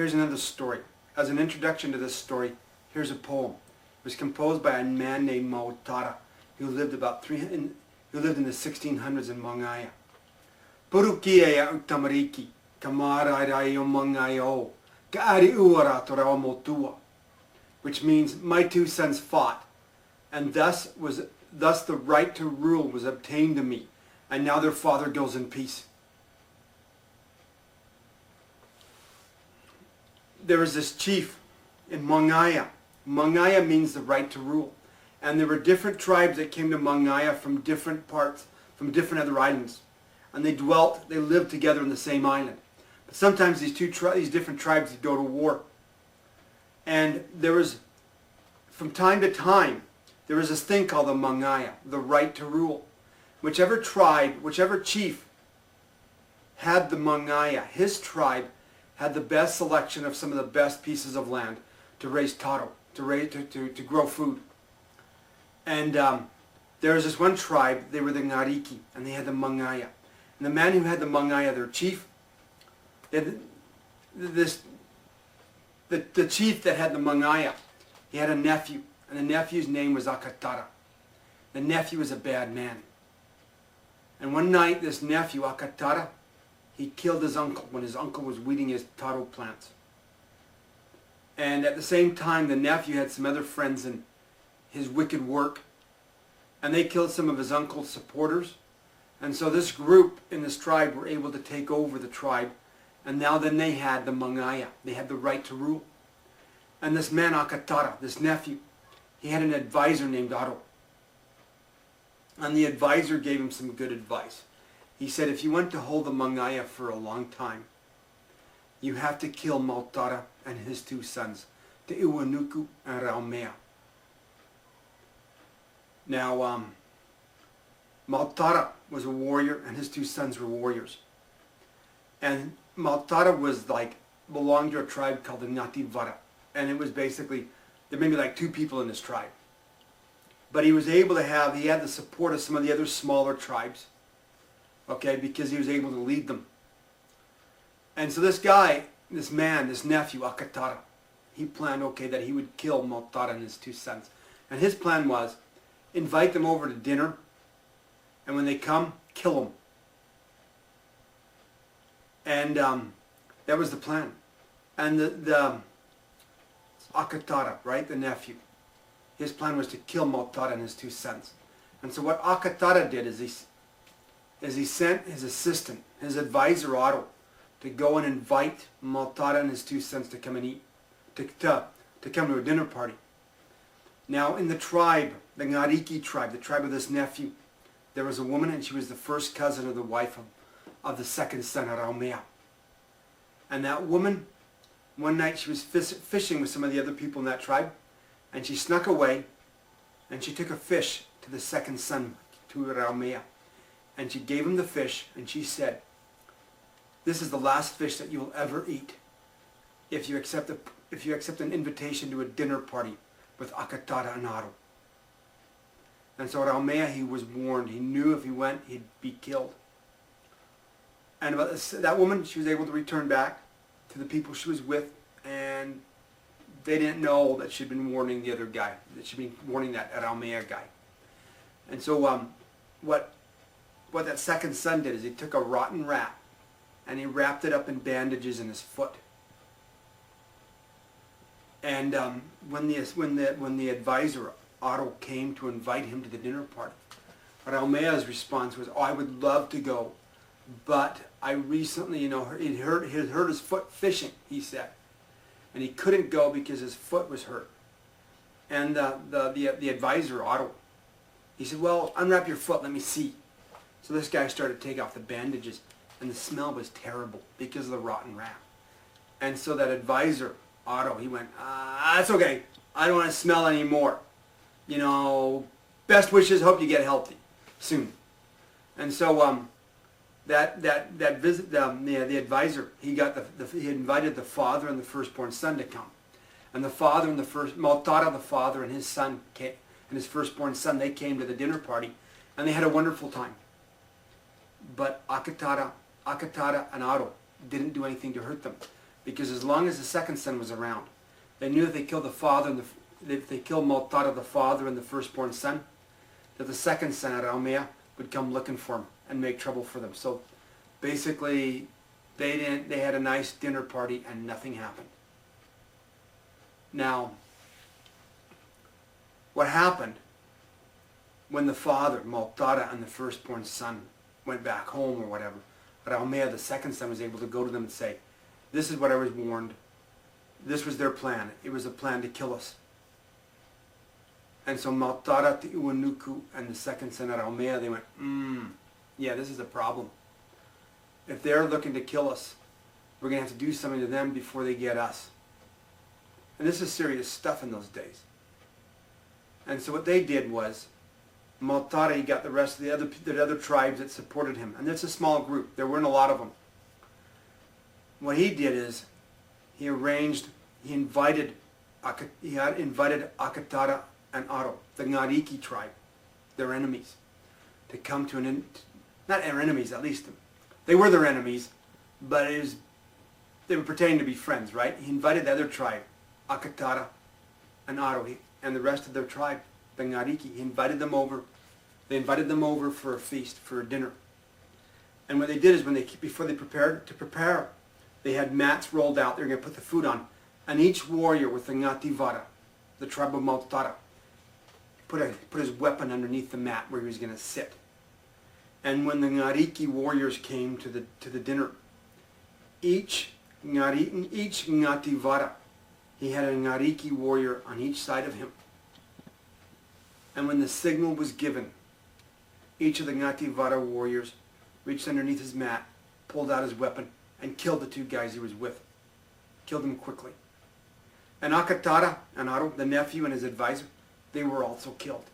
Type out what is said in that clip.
Here's another story. As an introduction to this story, here's a poem. It was composed by a man named Mautara, who lived in the 1600s in Mangaia. Purukia utamariki, kamara rayo mangaio, kaari uara torao motua, which means my two sons fought, and thus the right to rule was obtained to me, and now their father goes in peace. There was this chief in Mangaia. Mangaia means the right to rule. And there were different tribes that came to Mangaia from different parts, from different other islands. And they lived together in the same island. But sometimes these different tribes would go to war. And there was, from time to time, there was this thing called the Mangaia, the right to rule. Whichever tribe, whichever chief had the Mangaia, his tribe had the best selection of some of the best pieces of land to raise taro, to grow food. And there was this one tribe, they were the Ngariki, and they had the Mangaia. And the man who had the Mangaia, their chief, the chief that had the Mangaia, he had a nephew, and the nephew's name was Akatara. The nephew was a bad man. And one night, this nephew, Akatara, he killed his uncle when his uncle was weeding his taro plants. And at the same time, the nephew had some other friends in his wicked work, and they killed some of his uncle's supporters. And so this group in this tribe were able to take over the tribe, and now then they had the Mangaia. They had the right to rule. And this man, Akatara, this nephew, he had an advisor named Aro. And the advisor gave him some good advice. He said, if you want to hold the Mangaia for a long time, you have to kill Mautara and his two sons, Te Iwanuku and Raumea. Now, Mautara was a warrior, and his two sons were warriors. And Mautara belonged to a tribe called the Ngativara. And it was basically, there may be like two people in this tribe. But he was able to he had the support of some of the other smaller tribes. Okay, because he was able to lead them. And so this guy, this man, this nephew, Akatara, he planned, okay, that he would kill Mautara and his two sons. And his plan was, invite them over to dinner, and when they come, kill them. And that was the plan. And the Akatara, right, the nephew, his plan was to kill Mautara and his two sons. And so what Akatara did is he sent his assistant, his advisor Otto, to go and invite Mautara and his two sons to come and eat, to come to a dinner party. Now in the tribe, the Ngariki tribe, the tribe of this nephew, there was a woman, and she was the first cousin of the wife of the second son, Raumea. And that woman, one night she was fishing with some of the other people in that tribe, and she snuck away, and she took a fish to the second son, to Raumea. And she gave him the fish, and she said, this is the last fish that you will ever eat if you accept an invitation to a dinner party with Akatara and Aro. And so Raumea, he was warned. He knew if he went, he'd be killed. And that woman, she was able to return back to the people she was with, and they didn't know that she'd been warning the other guy, that she'd been warning that Raumea guy. And so what that second son did is he took a rotten rat and he wrapped it up in bandages in his foot. And when the advisor Otto came to invite him to the dinner party, Raumea's response was, "Oh, I would love to go, but I recently, he hurt his foot fishing," he said, and he couldn't go because his foot was hurt. And the advisor Otto, he said, "Well, unwrap your foot, let me see." So this guy started to take off the bandages, and the smell was terrible because of the rotten rat. And so that advisor, Otto, he went, "That's okay. I don't want to smell anymore. Best wishes, hope you get healthy soon." And so that visit, the advisor, he invited the father and the firstborn son to come. And the father and Mautara, the father, and his son, and his firstborn son, they came to the dinner party, and they had a wonderful time. But Akatara and Aro didn't do anything to hurt them. because as long as the second son was around, they knew if they killed the father and if they killed Mautara, the father and the firstborn son, that the second son, Araumea, would come looking for him and make trouble for them. So basically, they had a nice dinner party and nothing happened. Now, what happened when the father, Mautara, and the firstborn son went back home or whatever, Araumea, the second son, was able to go to them and say, this is what I was warned. This was their plan. It was a plan to kill us. And so Mautara, Tiuanuku, and the second son, Araumea, they went, yeah, this is a problem. If they're looking to kill us, we're going to have to do something to them before they get us. And this is serious stuff in those days. And so what they did was, Mautara got the rest of the other tribes that supported him. And it's a small group. There weren't a lot of them. What he did is, he invited Akatara and Aro, the Ngariki tribe, their enemies, to come to not their enemies, at least. They were their enemies, but they were pretending to be friends, right? He invited the other tribe, Akatara and Aro, and the rest of their tribe, the Ngariki. He invited them over. They invited them over for a feast, for a dinner. And what they did is before they prepare, they had mats rolled out. They were going to put the food on. And each warrior with the Ngativara, the tribe of Mautara, put his weapon underneath the mat where he was going to sit. And when the Ngariki warriors came to the dinner, each Ngativara, he had a Ngariki warrior on each side of him. And when the signal was given, each of the Ngativara warriors reached underneath his mat, pulled out his weapon, and killed the two guys he was with. Killed them quickly. And Akatara and Aro, the nephew and his advisor, they were also killed.